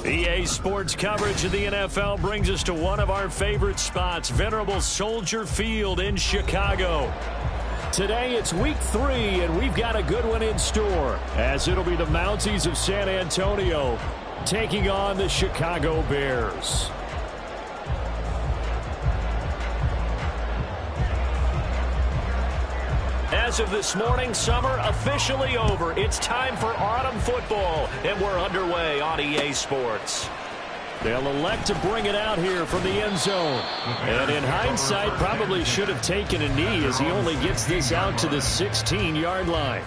EA Sports coverage of the NFL brings us to one of our favorite spots, venerable Soldier Field in Chicago. Today it's week 3, and we've got a good one in store, as it'll be the Mounties of San Antonio taking on the Chicago Bears. As of this morning, summer officially over. It's time for autumn football, and we're underway on EA Sports. They'll elect to bring it out here from the end zone. And in hindsight, probably should have taken a knee as he only gets this out to the 16-yard line.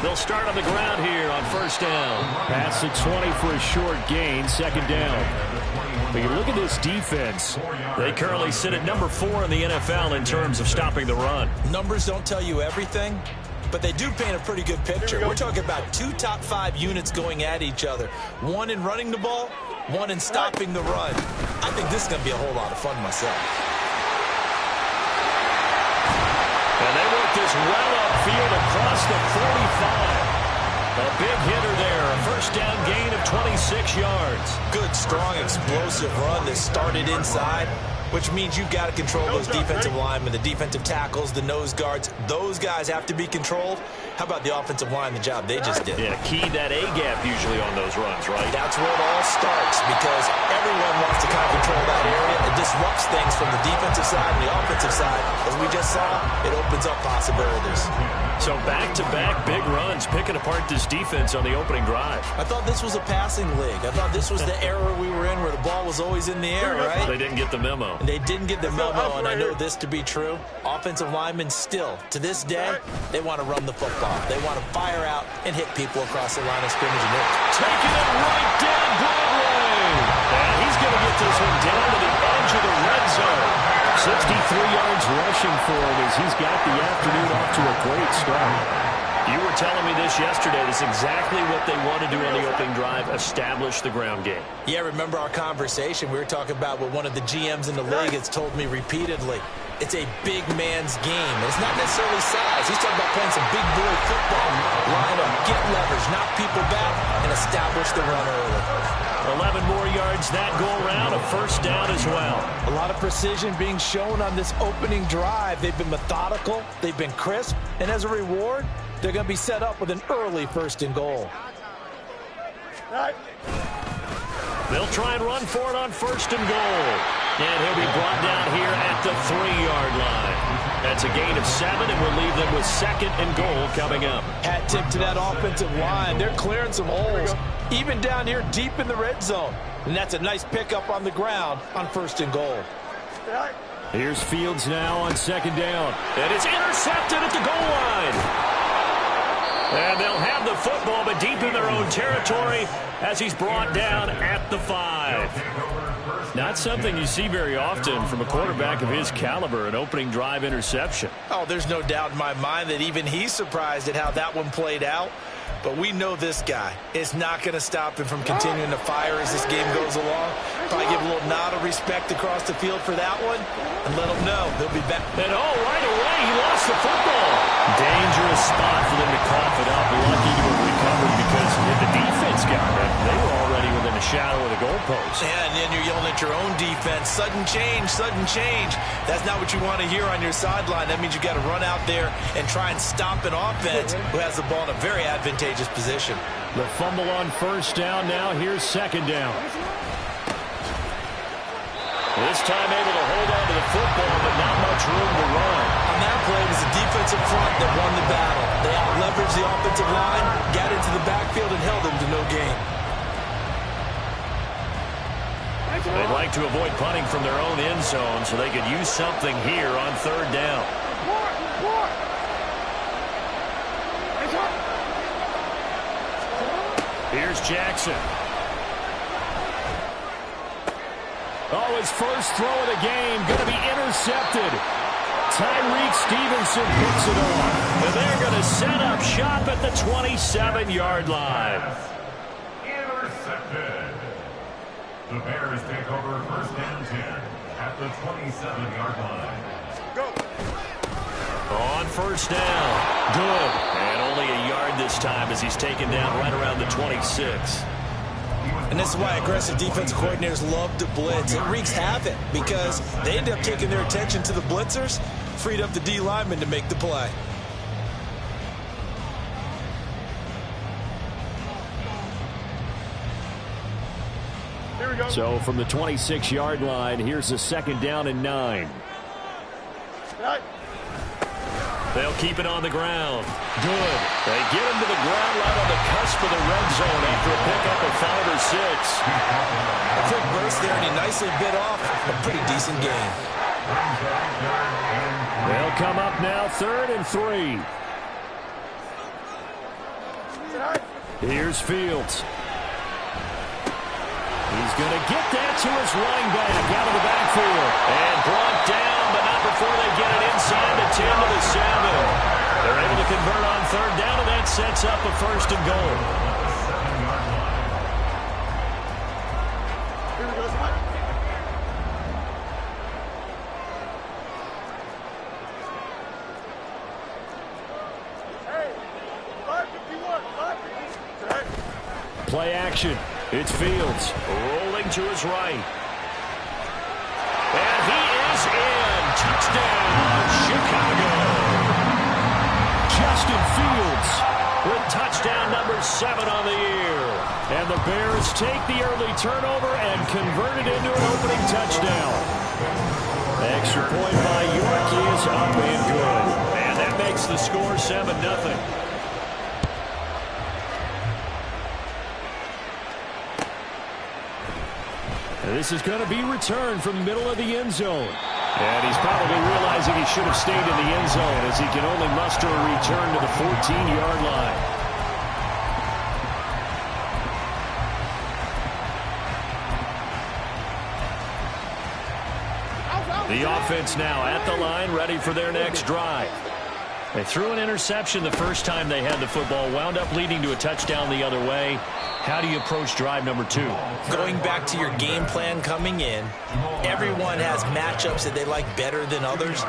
They'll start on the ground here on first down. Pass the 20 for a short gain, second down. But you look at this defense. They currently sit at number 4 in the NFL in terms of stopping the run. Numbers don't tell you everything, but they do paint a pretty good picture. We're talking about 2 top 5 units going at each other. One in running the ball, one in stopping the run. I think this is going to be a whole lot of fun myself. And they work this well upfield across the 45. A big hitter there, a first down gain of 26 yards. Good, strong, explosive run that started inside, which means you've got to control those defensive linemen, the defensive tackles, the nose guards. Those guys have to be controlled. How about the offensive line, the job they just did? Yeah, key that A-gap usually on those runs, right? That's where it all starts, because everyone wants to kind of control that area. It disrupts things from the defensive side and the offensive side. As we just saw, it opens up possibilities. So back-to-back big runs, picking apart this defense on the opening drive. I thought this was a passing league. I thought this was the era we were in where the ball was always in the air, right? They didn't get the memo. And they didn't get the memo, and I know this to be true. Offensive linemen still, to this day, they want to run the football. They want to fire out and hit people across the line of scrimmage. And taking it right down Broadway. And he's going to get this one down to the edge of the red zone. 63 yards rushing for him as he's got the afternoon off to a great start. You were telling me this yesterday. This is exactly what they want to do on the opening drive, establish the ground game. Yeah, remember our conversation? We were talking about what one of the GMs in the league has told me repeatedly. It's a big man's game. It's not necessarily size. He's talking about playing some big boy football. Line up, get leverage, knock people back, and establish the run early. 11 more yards that go around, a first down as well. A lot of precision being shown on this opening drive. They've been methodical, they've been crisp, and as a reward, they're going to be set up with an early first and goal. They'll try and run for it on first and goal. And he'll be brought down here at the 3-yard line. That's a gain of 7, and we'll leave them with second and goal coming up. Hat tip to that offensive line. They're clearing some holes, even down here deep in the red zone. And that's a nice pickup on the ground on first and goal. Here's Fields now on second down. And it's intercepted at the goal line. And they'll have the football, but deep in their own territory as he's brought down at the 5. Not something you see very often from a quarterback of his caliber, an opening drive interception. Oh, there's no doubt in my mind that even he's surprised at how that one played out. But we know this guy is not going to stop him from continuing to fire as this game goes along. Probably give a little nod of respect across the field for that one and let him know they'll be back. And right away, he lost the football. Dangerous spot for them to cough it up. Lucky to have recovered because if the defense got it, they were already within a shadow of the goalpost. Yeah, and then you're yelling at your own defense. Sudden change, sudden change. That's not what you want to hear on your sideline. That means you got to run out there and try and stop an offense who has the ball in a very advantageous position. The fumble on first down now. Here's second down. This time able to hold on to the football, but not much room to run. On that play, it was the defensive front that won the battle. They out-leveraged the offensive line, got into the backfield, and held them to no gain. They'd like to avoid punting from their own end zone so they could use something here on third down. Here's Jackson. Oh, his first throw of the game going to be intercepted. Tyreek Stevenson picks it off. And they're going to set up shop at the 27-yard line. Intercepted. The Bears take over first and 10 at the 27-yard line. Go. On first down. Good. And only a yard this time as he's taken down right around the 26. And this is why aggressive defense coordinators love to blitz. It wreaks havoc because they end up taking their attention to the blitzers, freed up the D lineman to make the play. Here we go. So from the 26-yard line, here's a second down and 9. Right. They'll keep it on the ground. Good. They get him to the ground right on the cusp of the red zone after a pickup of 5 or 6. A quick burst there, and he nicely bit off a pretty decent gain. They'll come up now 3rd and 3. Here's Fields. He's going to get that to his running back out of the backfield. And brought down, but not before they get it inside the 10 to the 7. They're able to convert on 3rd down, and that sets up a 1st and goal. Play action. It's Fields rolling to his right. And he is in. Touchdown, Chicago. Justin Fields with touchdown number 7 on the year. And the Bears take the early turnover and convert it into an opening touchdown. Extra point by York is up and good. And that makes the score 7-0. This is going to be returned from the middle of the end zone. And he's probably realizing he should have stayed in the end zone as he can only muster a return to the 14-yard line. The offense now at the line, ready for their next drive. They threw an interception the first time they had the football, wound up leading to a touchdown the other way. How do you approach drive number 2? Going back to your game plan coming in, everyone has matchups that they like better than others,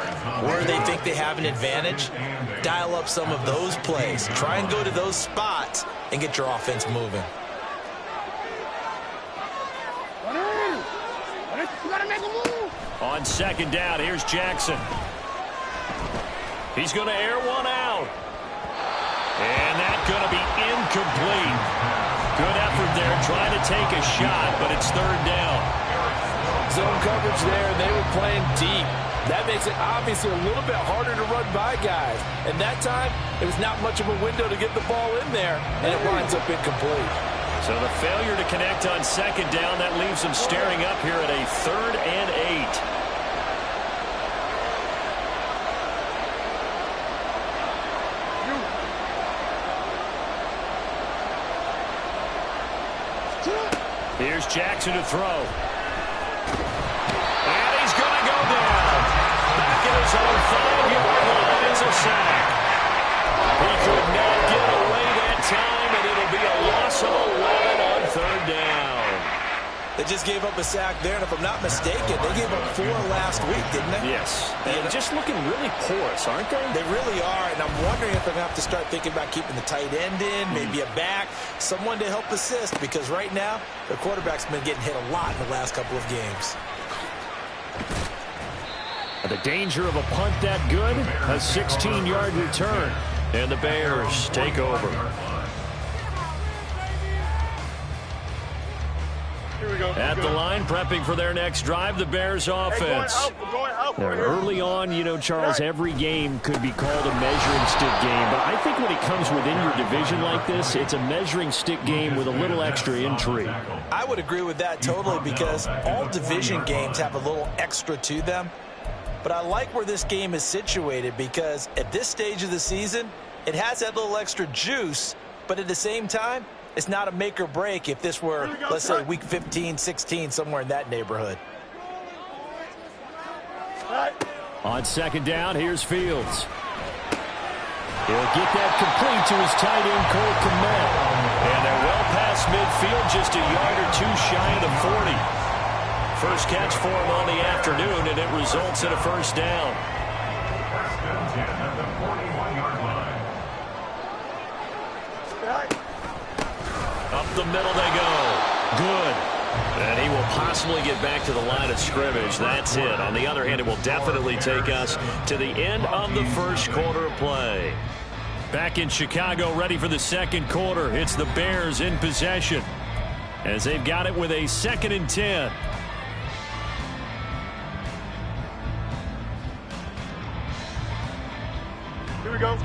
where they think they have an advantage. Dial up some of those plays. Try and go to those spots and get your offense moving. On 2nd down, here's Jackson. He's going to air one out. And that's going to be incomplete. Good effort there, trying to take a shot, but it's 3rd down. Zone coverage there, and they were playing deep. That makes it obviously a little bit harder to run by guys. And that time, it was not much of a window to get the ball in there, and it winds up incomplete. So the failure to connect on 2nd down, that leaves them staring up here at a 3rd and 8. Here's Jackson to throw. And he's going to go down. Back at his own 5-yard line. It's a sack. He could not get away that time, and it'll be a loss of 11 on 3rd down. They just gave up a sack there, and if I'm not mistaken, they gave up 4 last week, didn't they? Yes. And just looking really porous, aren't they? They really are, and I'm wondering if they're going to have to start thinking about keeping the tight end in, maybe a back, someone to help assist, because right now, the quarterback's been getting hit a lot in the last couple of games. The danger of a punt that good, a 16-yard return, and the Bears take over. At the line, prepping for their next drive, the Bears offense. Early on, you know, Charles, every game could be called a measuring stick game. But I think when it comes within your division like this, it's a measuring stick game with a little extra intrigue. I would agree with that totally because all division games have a little extra to them. But I like where this game is situated because at this stage of the season, it has that little extra juice. But at the same time, it's not a make or break if this were, let's say, week 15, 16, somewhere in that neighborhood. On second down, here's Fields. He'll get that complete to his tight end, Cole Kmet. And they're well past midfield, just a yard or two shy of the 40. First catch for him on the afternoon, and it results in a first down. First and 10 at the 41-yard line. Up the middle they go. Good. And he will possibly get back to the line of scrimmage. That's it. On the other hand, it will definitely take us to the end of the first quarter of play. Back in Chicago, ready for the second quarter. It's the Bears in possession as they've got it with a 2nd and 10. Here we go.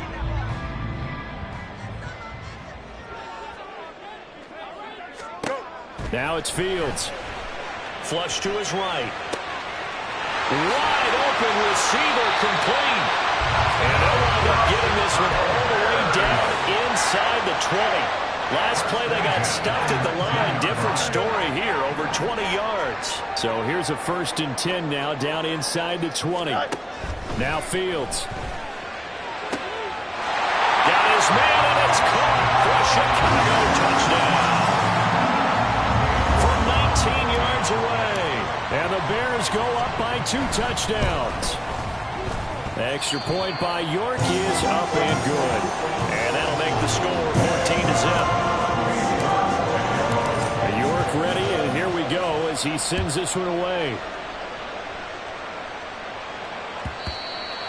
Now it's Fields. Flush to his right. Wide open receiver, complete. And they'll wind up getting this one all the way down inside the 20. Last play they got stuffed at the line. Different story here, over 20 yards. So here's a 1st and 10 now, down inside the 20. Now Fields. Got his man, and it's caught for a Chicago touchdown. From 19 yards away. And the Bears go up by 2 touchdowns. Extra point by York is up and good. And that'll make the score 14-0. York ready, and here we go as he sends this one away.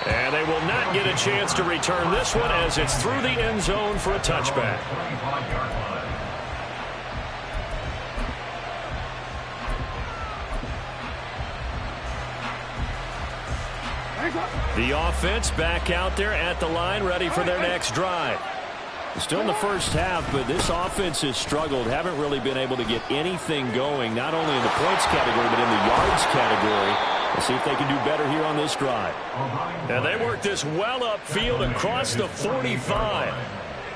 And they will not get a chance to return this one as it's through the end zone for a touchback. The offense back out there at the line, ready for their next drive. Still in the first half, but this offense has struggled. Haven't really been able to get anything going, not only in the points category, but in the yards category. Let's see if they can do better here on this drive. And they work this well upfield across the 45.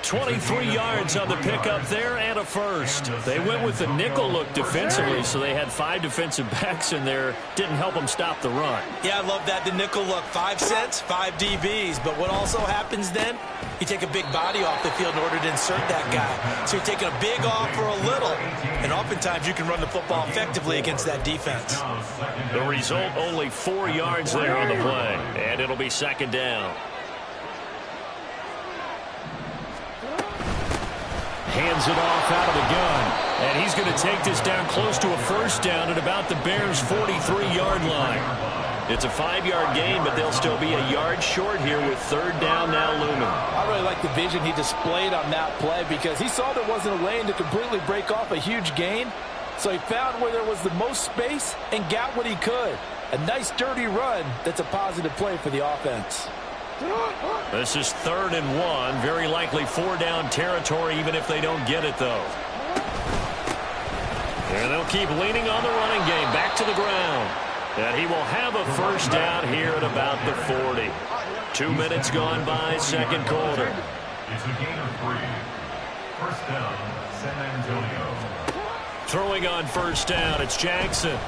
23 yards on the pickup there and a first. They went with the nickel look defensively, so they had 5 defensive backs in there. Didn't help them stop the run. Yeah, I love that. The nickel look. 5 cents, 5 DBs. But what also happens then, you take a big body off the field in order to insert that guy. So you're taking a big off for a little. And oftentimes you can run the football effectively against that defense. The result, only 4 yards there on the play. And it'll be 2nd down. Hands it off out of the gun. And he's going to take this down close to a first down at about the Bears' 43-yard line. It's a 5-yard gain, but they'll still be a yard short here with 3rd down now looming. I really like the vision he displayed on that play because he saw there wasn't a lane to completely break off a huge gain. So he found where there was the most space and got what he could. A nice, dirty run that's a positive play for the offense. This is 3rd and 1. Very likely 4-down territory, even if they don't get it, though. And they'll keep leaning on the running game. Back to the ground. And he will have a first down here at about the 40. 2 minutes gone by, second quarter. It's a gain of 3. First down, San Antonio. Throwing on first down, it's Jackson.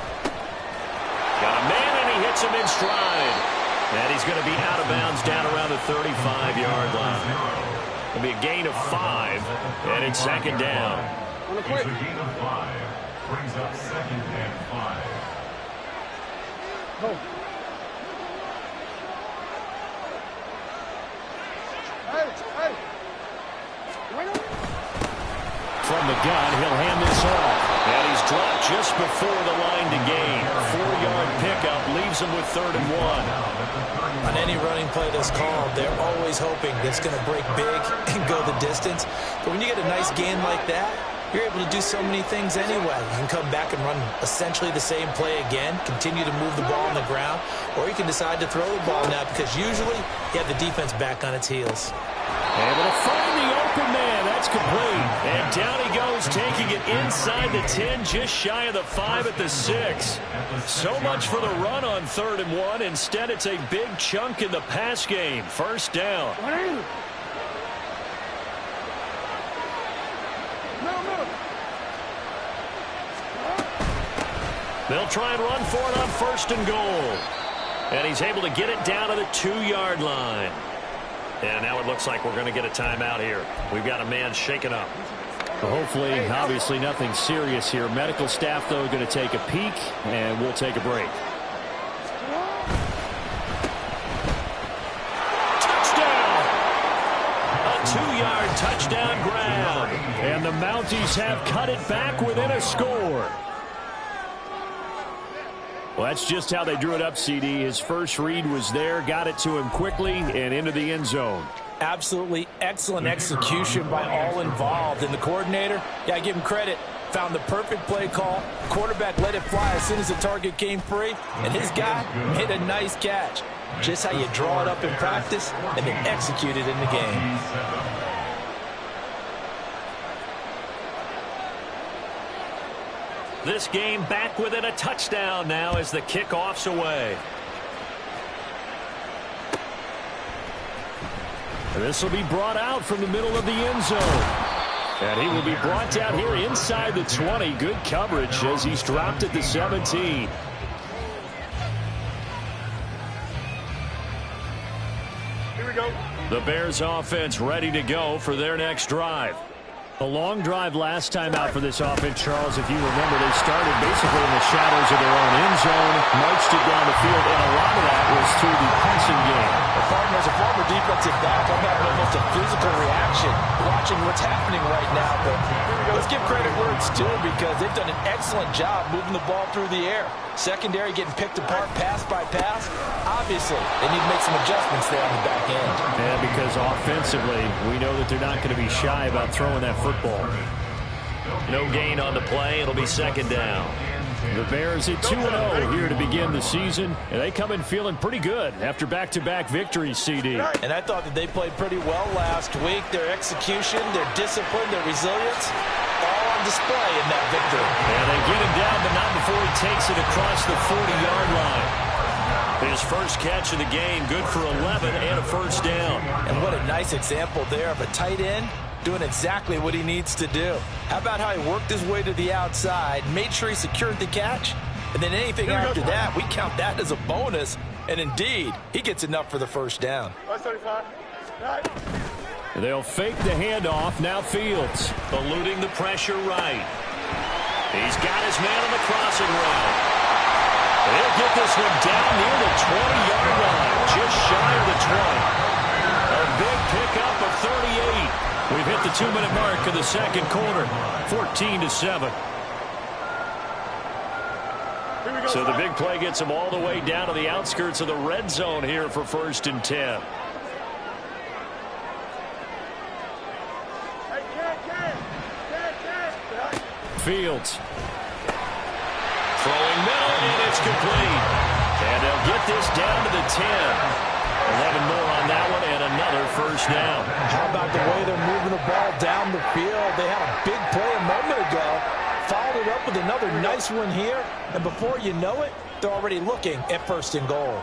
Got a man, and he hits him in stride. And he's going to be out of bounds down around the 35-yard line. It'll be a gain of 5, and it's 2nd down. It's a gain of 5. Brings up 2nd and 5. Go. Hey. From the gun, he'll hand this off. And he's dropped just before the line to gain. 4-yard pickup leaves him with 3rd and 1. On any running play that's called, they're always hoping that it's going to break big and go the distance. But when you get a nice gain like that, you're able to do so many things anyway. You can come back and run essentially the same play again, continue to move the ball on the ground, or you can decide to throw the ball now because usually you have the defense back on its heels. Able to find the open man. That's complete. And down he goes, taking it inside the 10, just shy of the 5 at the 6. So much for the run on 3rd and 1. Instead, it's a big chunk in the pass game. First down. They'll try and run for it on 1st and goal. And he's able to get it down to the 2-yard line. And now it looks like we're going to get a timeout here. We've got a man shaken up. Well, hopefully, obviously nothing serious here. Medical staff, though, going to take a peek, and we'll take a break. Touchdown! A 2-yard touchdown grab. And the Mounties have cut it back within a score. Well, that's just how they drew it up, CD. His first read was there, got it to him quickly, and into the end zone. Absolutely excellent execution by all involved. And the coordinator, yeah, I give him credit, found the perfect play call. Quarterback let it fly as soon as the target came free, and his guy made a nice catch. Just how you draw it up in practice and then execute it in the game. This game back within a touchdown now as the kickoff's away. This will be brought out from the middle of the end zone. And he will be brought down here inside the 20. Good coverage as he's dropped at the 17. Here we go. The Bears offense ready to go for their next drive. A long drive last time out for this offense, Charles. If you remember, they started basically in the shadows of their own end zone, marched it down the field, and a lot of that was through the passing game. Pardon, as a former defensive back, I'm having almost a physical reaction watching what's happening right now. But let's give credit where it's due because they've done an excellent job moving the ball through the air. Secondary getting picked apart pass by pass. Obviously, they need to make some adjustments there on the back end. And because offensively, we know that they're not going to be shy about throwing that football. No gain on the play. It'll be second down. The Bears at 2-0 here to begin the season, and they come in feeling pretty good after back-to-back victories, CD. And I thought that they played pretty well last week. Their execution, their discipline, their resilience, all on display in that victory. And they get him down, but not before he takes it across the 40-yard line. His first catch of the game, good for 11 and a first down. And what a nice example there of a tight end doing exactly what he needs to do. How about how he worked his way to the outside, made sure he secured the catch, and then anything after that, we count that as a bonus. And indeed, he gets enough for the first down. 35. Right. They'll fake the handoff. Now Fields. Eluding the pressure right. He's got his man on the crossing route. They'll get this one down near the 20-yard line, just shy of the 20. A big pickup of 38. We've hit the 2-minute mark of the second quarter, 14-7. So the big play gets them all the way down to the outskirts of the red zone here for 1st and 10. Fields. Throwing middle, and it's complete. And they'll get this down to the 10. 11 more on that one, and another first down. How about the way they're moving the ball down the field? They had a big play a moment ago, followed it up with another nice one here, and before you know it, they're already looking at 1st and goal.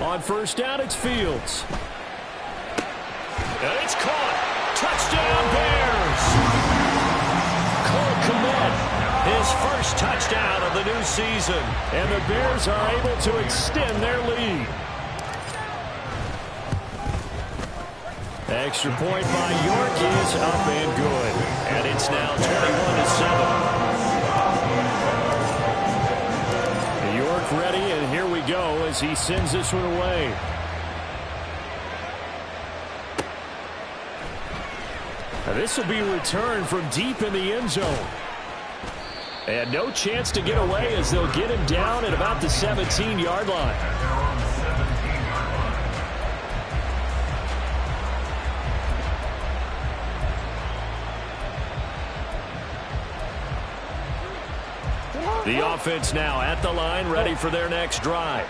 On 1st down, it's Fields. And it's caught. Touchdown, Bears. Cole Kmet, his first touchdown of the new season. And the Bears are able to extend their lead. Extra point by York is up and good. And it's now 21-7. York ready, and here we go as he sends this one away. Now this will be returned from deep in the end zone. And no chance to get away as they'll get him down at about the 17-yard line. The offense now at the line, ready for their next drive.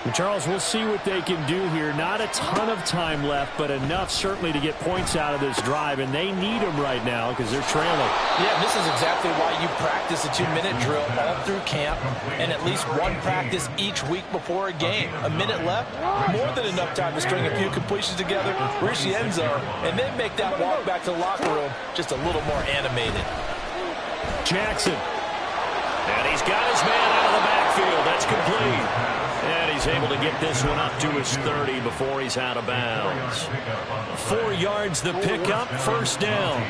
And Charles, we'll see what they can do here. Not a ton of time left, but enough certainly to get points out of this drive, and they need them right now because they're trailing. Yeah, this is exactly why you practice a 2-minute drill all through camp and at least one practice each week before a game. A minute left, more than enough time to string a few completions together, reach the end zone, and then make that walk back to the locker room just a little more animated. Jackson. And he's got his man out of the backfield. field. That's complete. And he's able to get this one up to his 30 before he's out of bounds. 4 yards the pickup, first down.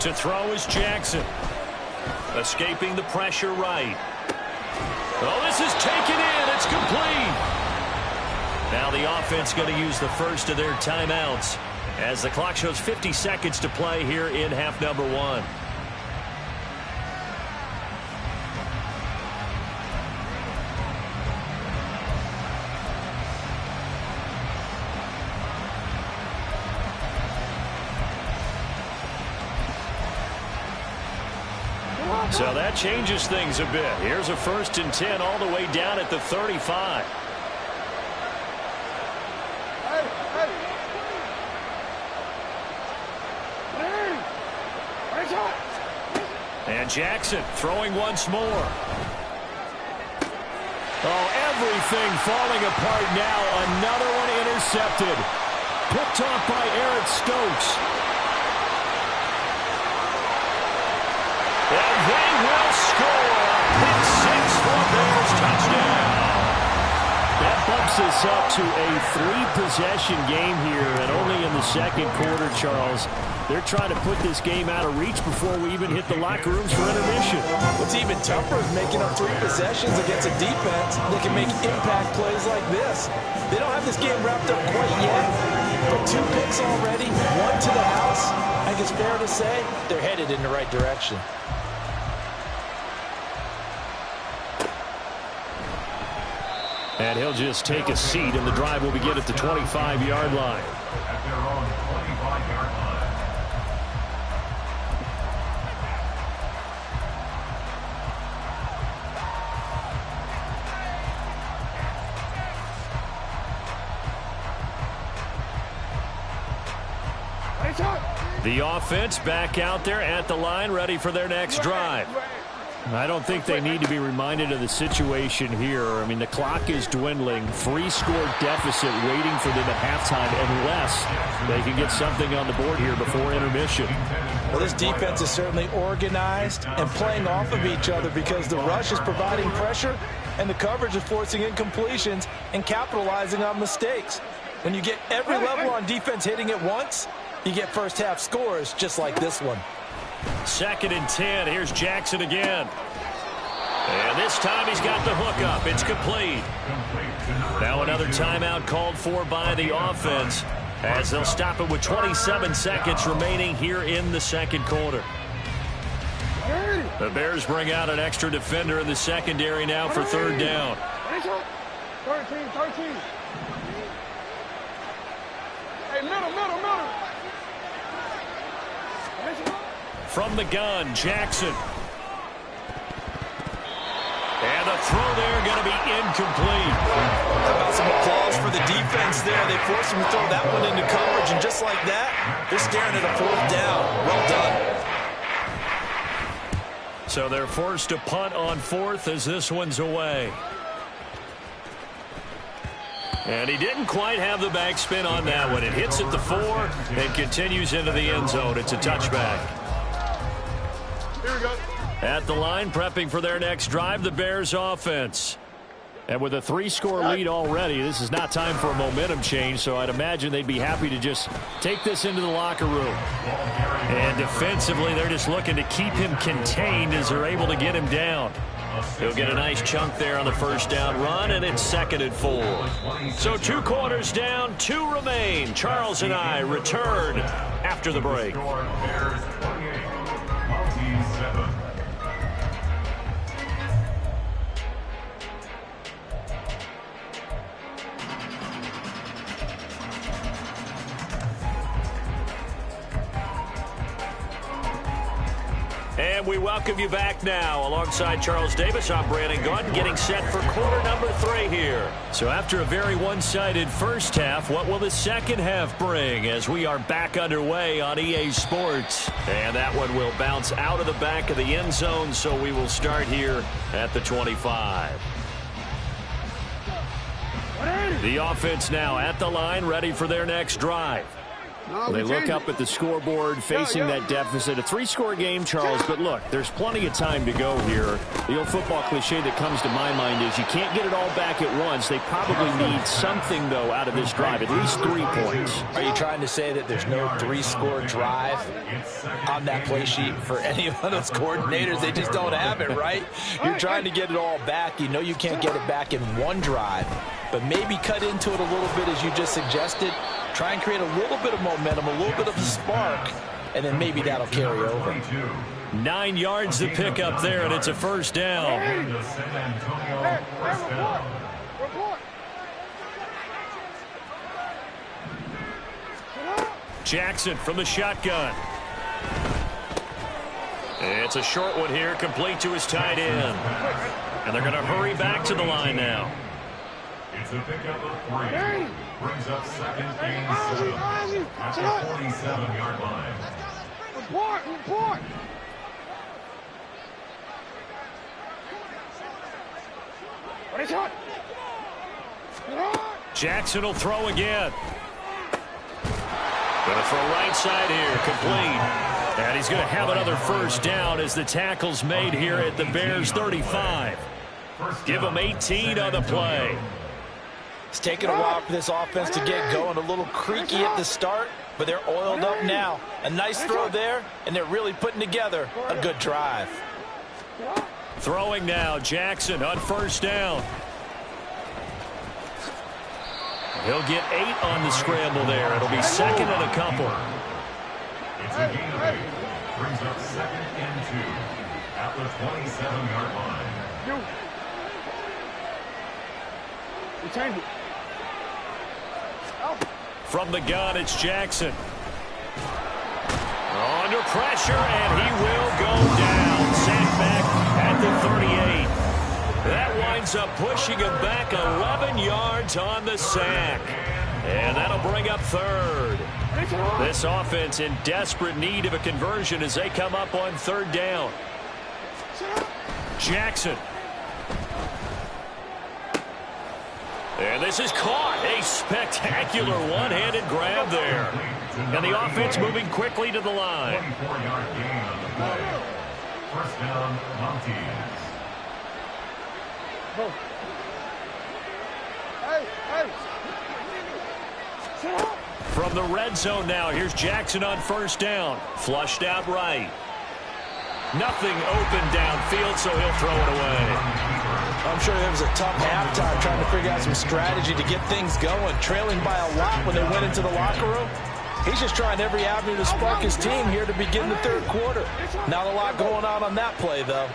To throw is Jackson. Escaping the pressure right. Oh, this is taken in. It's complete. Now the offense going to use the first of their timeouts as the clock shows 50 seconds to play here in half number 1. So that changes things a bit. Here's a 1st and 10 all the way down at the 35. And Jackson throwing once more. Oh, everything falling apart now. Another one intercepted. Picked off by Eric Stokes. And they will score a pick 6 for Bears touchdown. That bumps us up to a 3-possession game here, and only in the second quarter, Charles. They're trying to put this game out of reach before we even hit the locker rooms for intermission. What's even tougher is making up 3 possessions against a defense that can make impact plays like this. They don't have this game wrapped up quite yet, but 2 picks already, 1 to the house. I think it's fair to say they're headed in the right direction. And he'll just take a seat, and the drive will begin at the 25-yard line. At their own 25-yard line. The offense back out there at the line, ready for their next drive. I don't think they need to be reminded of the situation here. I mean, the clock is dwindling. 3-score deficit waiting for them at halftime unless they can get something on the board here before intermission. Well, this defense is certainly organized and playing off of each other because the rush is providing pressure and the coverage is forcing incompletions and capitalizing on mistakes. When you get every level on defense hitting at once, you get first-half scores just like this one. 2nd and 10. Here's Jackson again. And this time he's got the hook up. It's complete. Now another timeout called for by the offense as they'll stop it with 27 seconds remaining here in the second quarter. The Bears bring out an extra defender in the secondary now for 3rd down. 13. Hey, middle. From the gun, Jackson. And the throw there going to be incomplete. How about some applause for the defense there? They forced him to throw that one into coverage, and just like that, they're staring at a 4th down. Well done. So they're forced to punt on 4th as this one's away. And he didn't quite have the backspin on that one. It hits at the 4 and continues into the end zone. It's a touchback. Here we go. At the line, prepping for their next drive, the Bears offense. And with a 3-score lead already, this is not time for a momentum change, so I'd imagine they'd be happy to just take this into the locker room. And defensively, they're just looking to keep him contained as they're able to get him down. He'll get a nice chunk there on the first down run, and it's 2nd and 4. So 2 quarters down, 2 remain. Charles and I return after the break. Bears 28, Monty 7. And we welcome you back now. Alongside Charles Davis, I'm Brandon Gaudin, getting set for quarter number 3 here. So after a very one-sided first half, what will the second half bring as we are back underway on EA Sports? And that one will bounce out of the back of the end zone, so we will start here at the 25. The offense now at the line, ready for their next drive. Well, they look up at the scoreboard, facing that deficit. A 3-score game, Charles, but look, there's plenty of time to go here. The old football cliche that comes to my mind is you can't get it all back at once. They probably need something, though, out of this drive, at least 3 points. Are you trying to say that there's no 3-score drive on that play sheet for any of those coordinators? They just don't have it, right? You're trying to get it all back. You know you can't get it back in one drive, but maybe cut into it a little bit as you just suggested. Try and create a little bit of momentum, a little bit of a spark, and then maybe that'll carry over. 9 yards to pick up there, and it's a first down. Jackson from the shotgun. It's a short one here, complete to his tight end. And they're going to hurry back to the line now. It's a pickup of 3. Brings up second and 7 at the 47-yard line. Report. Jackson will throw again. Going to throw right side here, complete. And he's going to have another first down as the tackle's made here at the Bears 35. Give them 18 on the play. It's taken a while for this offense to get going. A little creaky at the start, but they're oiled up now. A nice throw there, and they're really putting together a good drive. Throwing now, Jackson on first down. He'll get 8 on the scramble there. It'll be second and a couple. It's a gain of 8. Brings up second and 2 at the 27-yard line. Change it. From the gun, it's Jackson. Under pressure, and he will go down. Sacked back at the 38. That winds up pushing him back 11 yards on the sack. And that'll bring up third. This offense in desperate need of a conversion as they come up on third down. Jackson. And this is caught. A spectacular one-handed grab there. And the offense moving quickly to the line. 24-yard gain on the play. First down, Montes. From the red zone now, here's Jackson on first down. Flushed out right. Nothing open downfield, so he'll throw it away. I'm sure there was a tough halftime trying to figure out some strategy to get things going. Trailing by a lot when they went into the locker room. He's just trying every avenue to spark his team here to begin the third quarter. Not a lot going on that play, though.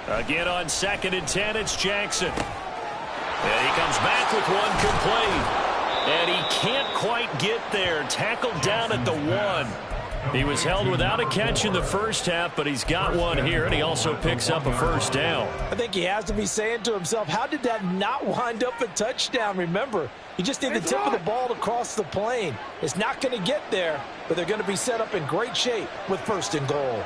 Again on second and 10, it's Jackson. And he comes back with one complete. And he can't quite get there. Tackled down at the 1. He was held without a catch in the first half, but he's got one here, and he also picks up a first down. I think he has to be saying to himself, how did that not wind up a touchdown? Remember, you just need the tip of the ball to cross the plane. It's not going to get there, but they're going to be set up in great shape with first and goal.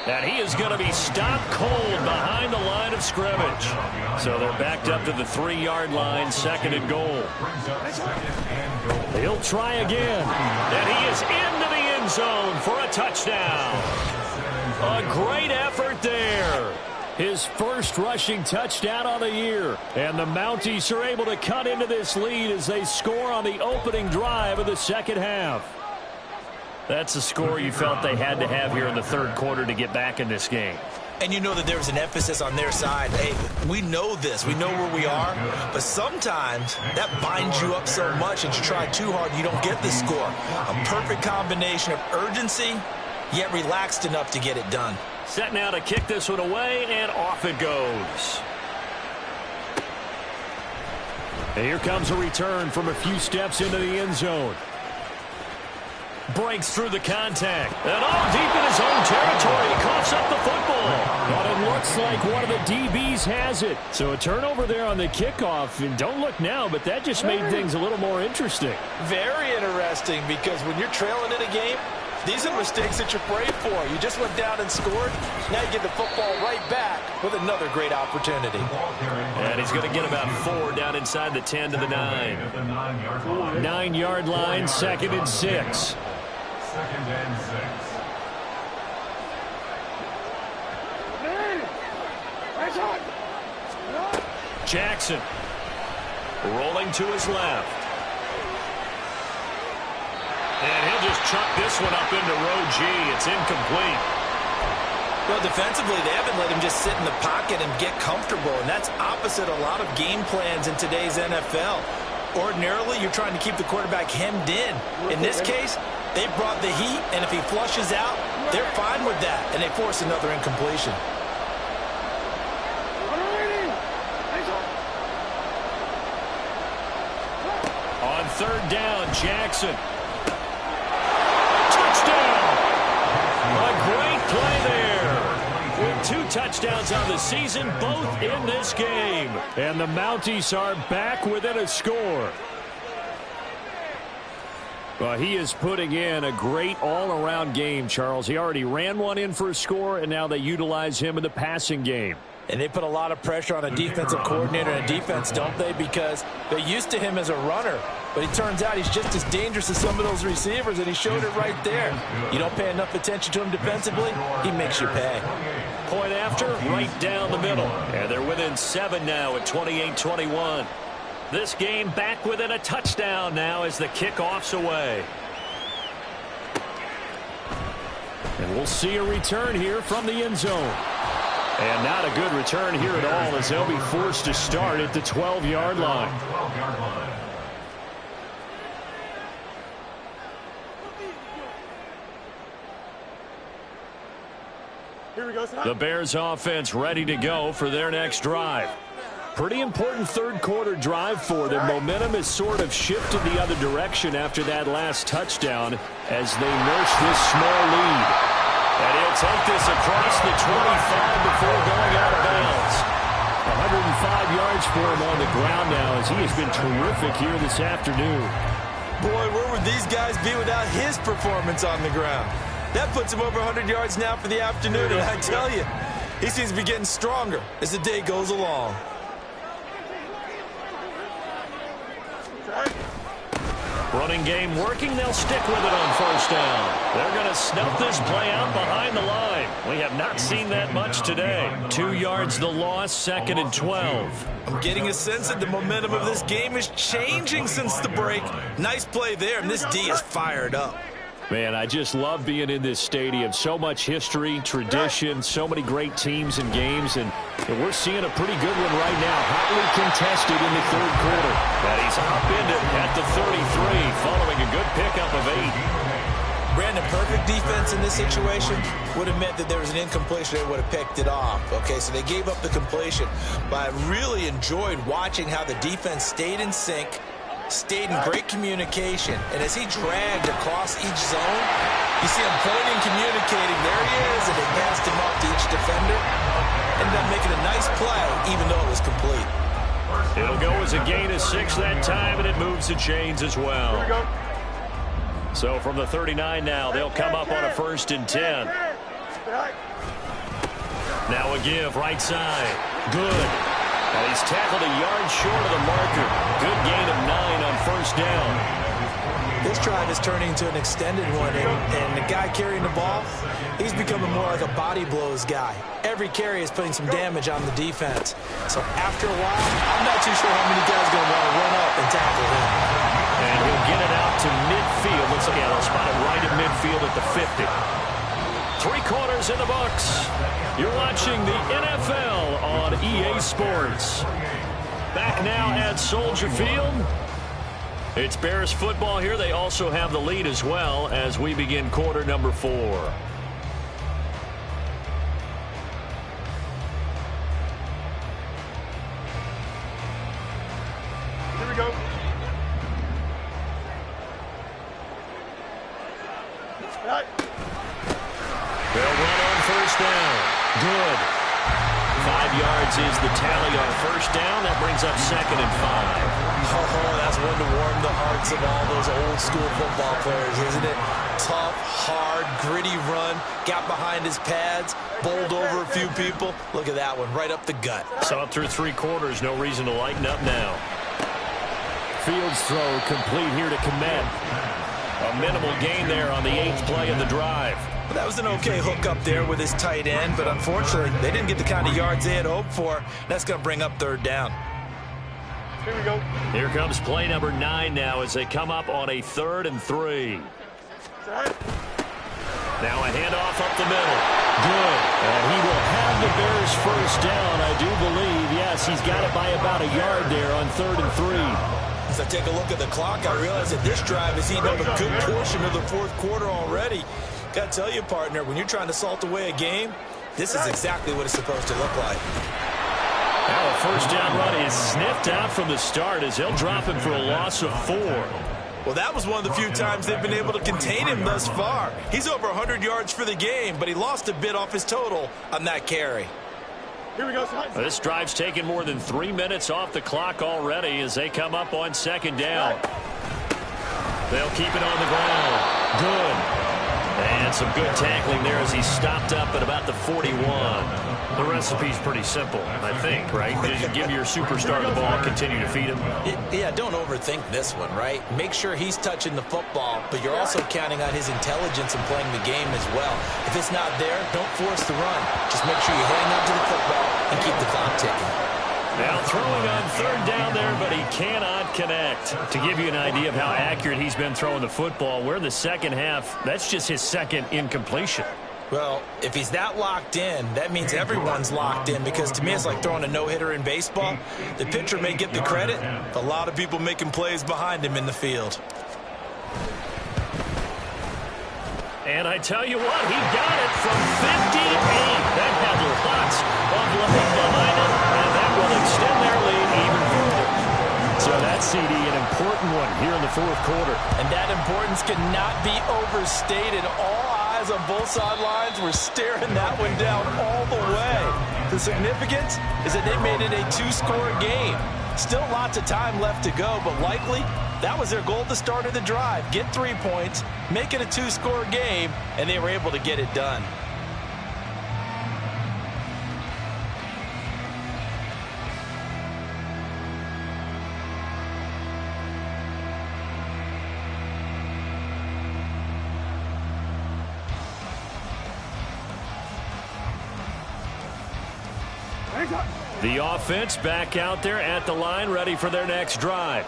And he is going to be stopped cold behind the line of scrimmage. So they're backed up to the 3-yard line, second and goal. He'll try again. And he is into the end zone for a touchdown. A great effort there. His first rushing touchdown on the year. And the Mounties are able to cut into this lead as they score on the opening drive of the second half. That's a score you felt they had to have here in the third quarter to get back in this game. And you know that there was an emphasis on their side. Hey, we know this. We know where we are. But sometimes that binds you up so much and you try too hard, you don't get the score. A perfect combination of urgency, yet relaxed enough to get it done. Set now to kick this one away, and off it goes. And here comes a return from a few steps into the end zone. Breaks through the contact. And all deep in his own territory. He coughs up the football. But it looks like one of the DBs has it. So a turnover there on the kickoff. And don't look now, but that just made things a little more interesting. Very interesting, because when you're trailing in a game, These are the mistakes that you're praying for. You just went down and scored. Now you get the football right back with another great opportunity. And he's going to get about 4 down inside the 10 to the 9. 9-yard line, 2nd and 6. 2nd and 6. Jackson rolling to his left. And he'll just chuck this one up into row G. It's incomplete. Well, defensively, they haven't let him just sit in the pocket and get comfortable, and that's opposite a lot of game plans in today's NFL. Ordinarily, you're trying to keep the quarterback hemmed in. In this case, they brought the heat, and if he flushes out, they're fine with that, and they force another incompletion. On 3rd down, Jackson. Touchdown! A great play there. With 2 touchdowns on the season, both in this game. And the Mounties are back within a score. Well, he is putting in a great all-around game, Charles. He already ran one in for a score, and now they utilize him in the passing game. And they put a lot of pressure on a defensive coordinator and defense, don't they? Because they're used to him as a runner. But it turns out he's just as dangerous as some of those receivers, and he showed it right there. You don't pay enough attention to him defensively, he makes you pay. Point after, right down the middle. And they're within 7 now at 28-21. This game back within a touchdown now as the kickoff's away. And we'll see a return here from the end zone. And not a good return here at all as they'll be forced to start at the 12-yard line. The Bears offense ready to go for their next drive. Pretty important 3rd quarter drive for them. Momentum has sort of shifted the other direction after that last touchdown as they nurse this small lead. And he'll take this across the 25 before going out of bounds. 105 yards for him on the ground now as he has been terrific here this afternoon. Boy, where would these guys be without his performance on the ground? That puts him over 100 yards now for the afternoon, and I tell you, he seems to be getting stronger as the day goes along. Running game working. They'll stick with it on 1st down. They're going to snuff this play out behind the line. We have not seen that much today. 2 yards the loss, 2nd and 12. I'm getting a sense that the momentum of this game is changing since the break. Nice play there, and this D is fired up. Man, I just love being in this stadium. So much history, tradition, so many great teams and games, and we're seeing a pretty good one right now. Hotly contested in the 3rd quarter. And he's upended at the 33 following a good pickup of 8. Brandon, perfect defense in this situation would have meant that there was an incompletion. They would have picked it off. Okay, so they gave up the completion. But I really enjoyed watching how the defense stayed in sync, stayed in great communication, and as he dragged across each zone, you see him pointing, communicating. There he is, and they passed him off to each defender. Ended up making a nice play, even though it was complete. It'll go as a gain of 6 that time, and it moves the chains as well. So from the 39 now, they'll come up on a 1st and 10. Now a give, right side. Good. And he's tackled a yard short of the marker. Good gain of 9 on 1st down. This drive is turning into an extended one, and the guy carrying the ball, he's becoming more like a body blows guy. Every carry is putting some damage on the defense. So after a while, I'm not too sure how many guys are going to want to run up and tackle him. And he'll get it out to midfield. Looks like they'll spot it right at midfield at the 50. 3 quarters in the books. You're watching the NFL on EA Sports. Back now at Soldier Field. It's Bears football here. They also have the lead as well as we begin quarter number 4. Here we go. Right. They'll run on 1st down. Good. 5 yards is the tally on 1st down. That brings brings up 2nd and 5. Oh, that's one to warm the hearts of all those old school football players, isn't it? Tough, hard, gritty run, got behind his pads, bowled over a few people. Look at that one, right up the gut. So up through 3 quarters, no reason to lighten up now. Fields throw complete here to Kmet. A minimal gain there on the 8th play of the drive. Well, that was an okay hook up there with his tight end, but unfortunately, they didn't get the kind of yards they had hoped for. That's going to bring up 3rd down. Here we go. Here comes play number 9 now as they come up on a 3rd and 3. Now a handoff up the middle. Good. And he will have the Bears first down, I do believe. Yes, he's got it by about a yard there on 3rd and 3. As I take a look at the clock, I realize that this drive has eaten up a good portion of the 4th quarter already. Got to tell you, partner, when you're trying to salt away a game, this is exactly what it's supposed to look like. Now a first down run is sniffed out from the start as he'll drop him for a loss of 4. Well, that was one of the few times they've been able to contain him thus far. He's over 100 yards for the game, but he lost a bit off his total on that carry. Here we go. This drive's taken more than 3 minutes off the clock already as they come up on 2nd down. They'll keep it on the ground. Good. And some good tackling there as he stopped up at about the 41. The recipe's pretty simple, I think, right? Just give your superstar the ball, continue to feed him. Yeah, don't overthink this one, right? Make sure he's touching the football, but you're also counting on his intelligence in playing the game as well. If it's not there, don't force the run. Just make sure you hang on to the football and keep the clock ticking. Now throwing on 3rd down there, but he cannot connect. To give you an idea of how accurate he's been throwing the football, we're in the 2nd half. That's just his 2nd incompletion. Well, if he's that locked in, that means everyone's locked in, because to me it's like throwing a no-hitter in baseball. The pitcher may get the credit, a lot of people making plays behind him in the field. And I tell you what, he got it from 58. That had lots of leg behind it, and that will extend their lead even further. So that CD, an important one here in the 4th quarter. And that importance cannot be overstated. All eyes on both sidelines were staring that one down all the way. The significance is that they made it a 2-score game. Still lots of time left to go, but likely that was their goal at the start of the drive. Get 3 points, make it a 2-score game, and they were able to get it done. The offense back out there at the line, ready for their next drive.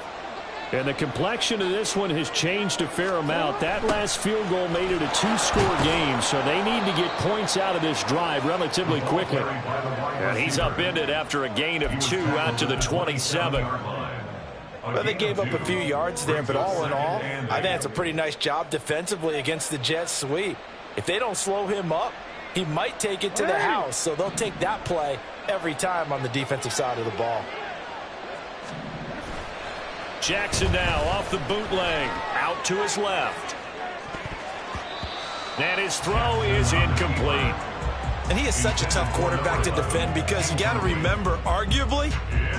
And the complexion of this one has changed a fair amount. That last field goal made it a 2-score game, so they need to get points out of this drive relatively quickly. And he's upended after a gain of 2 out to the 27. Well, they gave up a few yards there, but all in all, I think that's a pretty nice job defensively against the Jets sweep. If they don't slow him up, he might take it to the house, so they'll take that play every time on the defensive side of the ball. Jackson now off the bootleg, out to his left. And his throw is incomplete. And he is such a tough quarterback to defend, because you got to remember, arguably,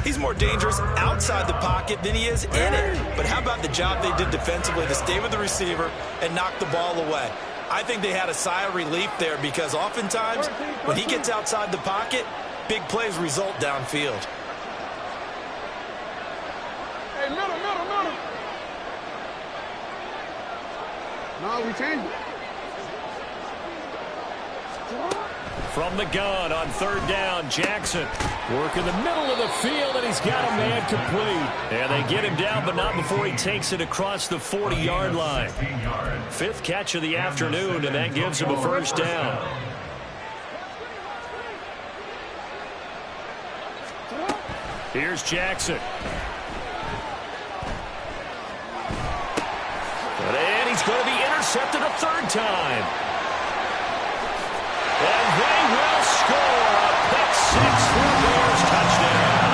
he's more dangerous outside the pocket than he is in it. But how about the job they did defensively to stay with the receiver and knock the ball away? I think they had a sigh of relief there, because oftentimes when he gets outside the pocket, big plays result downfield. Hey, middle. No, we changed it. From the gun on 3rd down, Jackson working the middle of the field, and he's got a man complete. And they get him down, but not before he takes it across the 40-yard line. 5th catch of the afternoon, and that gives him a first down. Here's Jackson. And he's going to be intercepted a 3rd time. And they will score a pick 6 for the Bears touchdown.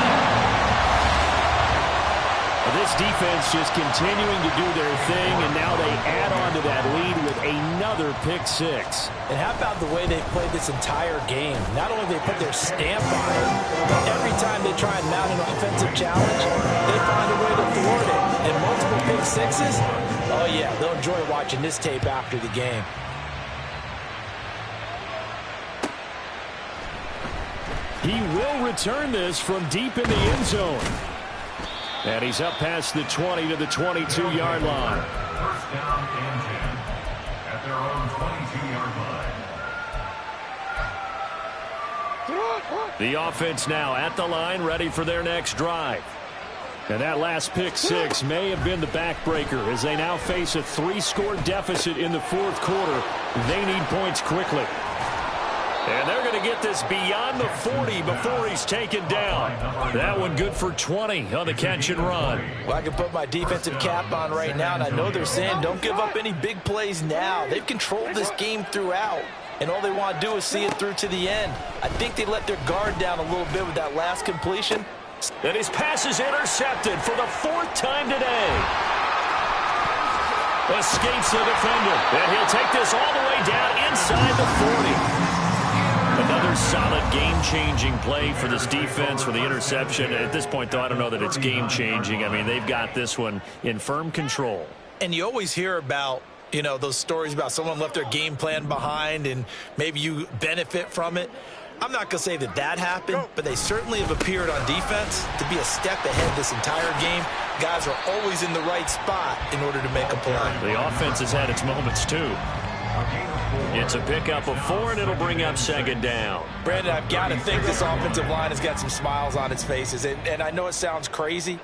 This defense defense just continuing to do their thing, and now they add on to that lead with another pick six. And how about the way they've played this entire game? Not only they put their stamp on it, but every time they try and mount an offensive challenge, they find a way to thwart it. And multiple pick sixes, oh yeah, they'll enjoy watching this tape after the game. He will return this from deep in the end zone. And he's up past the 20 to the 22-yard line. First down and 10 at their own 22-yard line. The offense now at the line, ready for their next drive. And that last pick six may have been the backbreaker as they now face a 3-score deficit in the fourth quarter. They need points quickly. And they're going to get this beyond the 40 before he's taken down. That one good for 20 on the catch and run. Well, I can put my defensive cap on right now, and I know they're saying don't give up any big plays now. They've controlled this game throughout, and all they want to do is see it through to the end. I think they let their guard down a little bit with that last completion. And his pass is intercepted for the 4th time today. Escapes the defender, and he'll take this all the way down inside the 40. Another solid game-changing play for this defense with the interception. At this point, though, I don't know that it's game-changing. I mean, they've got this one in firm control. And you always hear about, you know, those stories about someone left their game plan behind and maybe you benefit from it. I'm not going to say that that happened, but they certainly have appeared on defense to be a step ahead this entire game. Guys are always in the right spot in order to make a play. The offense has had its moments, too. It's a pickup of 4, and it'll bring up second down. Brandon, I've got to think this offensive line has got some smiles on its faces. And I know it sounds crazy,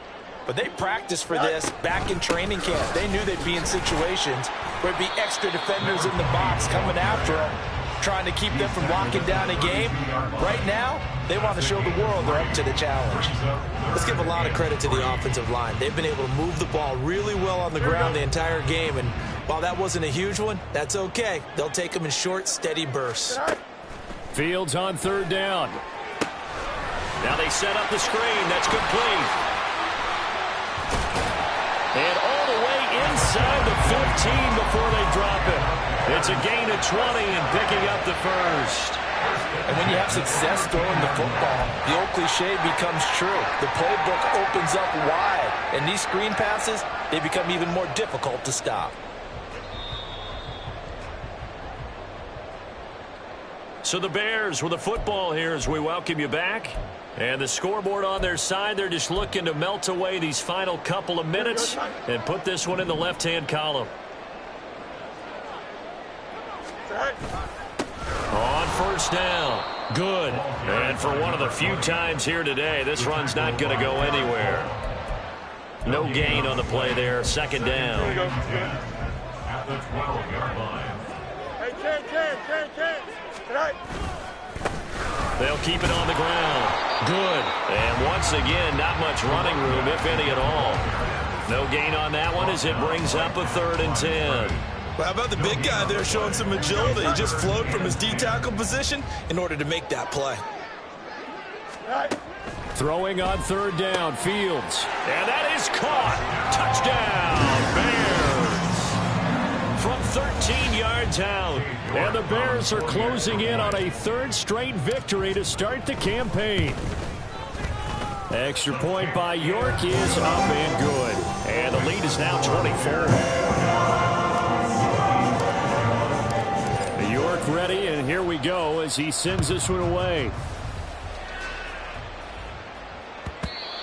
but they practiced for this back in training camp. They knew they'd be in situations where it'd be extra defenders in the box coming after them, trying to keep them from locking down a game. Right now, they want to show the world they're up to the challenge. Let's give a lot of credit to the offensive line. They've been able to move the ball really well on the ground the entire game, and while that wasn't a huge one, that's okay. They'll take them in short, steady bursts. Fields on 3rd down. Now they set up the screen. That's complete. And all the way inside the 15 before they drop it. It's a gain of 20 and picking up the first. And when you have success throwing the football, the old cliche becomes true. The playbook opens up wide. And these screen passes, they become even more difficult to stop. So the Bears with the football here as we welcome you back. And the scoreboard on their side, they're just looking to melt away these final couple of minutes and put this one in the left-hand column. On 1st down. Good. And for one of the few times here today, this run's not going to go anywhere. No gain on the play there. 2nd down. At the 12-yard line. They'll keep it on the ground. Good. And once again, not much running room, if any at all. No gain on that one as it brings up a 3rd and 10. Well, how about the big guy there showing some agility? He just flowed from his D-tackle position in order to make that play. Throwing on 3rd down, Fields. And that is caught. Touchdown, Bears. From 13 yards out. And the Bears are closing in on a 3rd straight victory to start the campaign. Extra point by York is up and good. And the lead is now 24. York ready, and here we go as he sends this one away.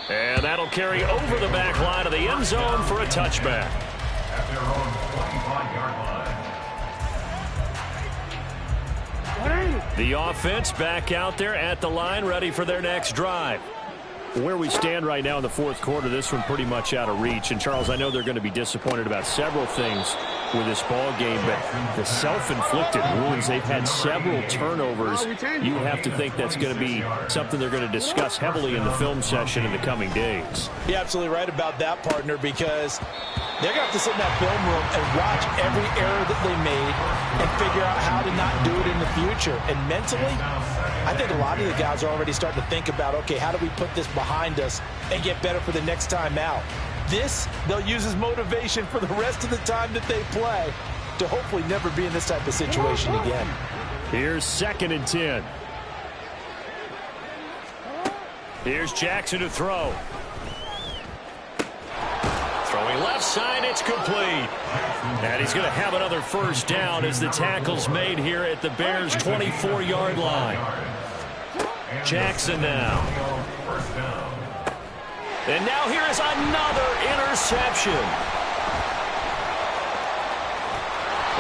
And that'll carry over the back line of the end zone for a touchback. At their own 25-yard line. The offense back out there at the line, ready for their next drive. Where we stand right now in the fourth quarter, this one pretty much out of reach. And, Charles, I know they're going to be disappointed about several things with this ball game, but the self-inflicted wounds, they've had several turnovers. You have to think that's going to be something they're going to discuss heavily in the film session in the coming days. You're absolutely right about that, partner, because they're going to have to sit in that film room and watch every error that they made and figure out how to not do it in the future. And mentally, I think a lot of the guys are already starting to think about, okay, how do we put this behind us and get better for the next time out? This, they'll use as motivation for the rest of the time that they play to hopefully never be in this type of situation again. Here's 2nd and 10. Here's Jackson to throw. Throwing left side, it's complete. And he's going to have another first down as the tackle's made here at the Bears' 24-yard line. Jackson now. And now here is another interception.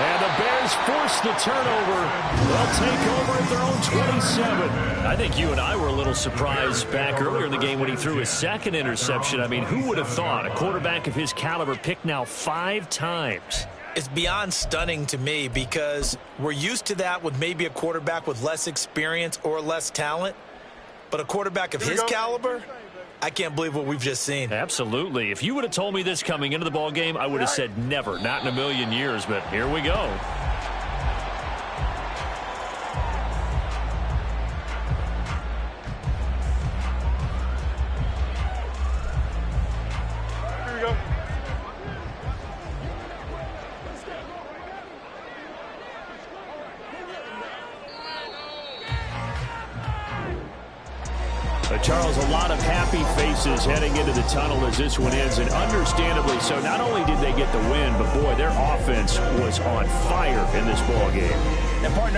And the Bears force the turnover. They'll take over at their own 27. I think you and I were a little surprised back earlier in the game when he threw his 2nd interception. I mean, who would have thought a quarterback of his caliber picked now 5 times? It's beyond stunning to me because we're used to that with maybe a quarterback with less experience or less talent. But a quarterback of his caliber, I can't believe what we've just seen. Absolutely. If you would have told me this coming into the ball game, I would have said never, not in a million years. But here we go. Here we go. Charles, a lot of happy faces heading into the tunnel as this one ends, and understandably so. Not only did they get the win, but boy, their offense was on fire in this ball game. And partner,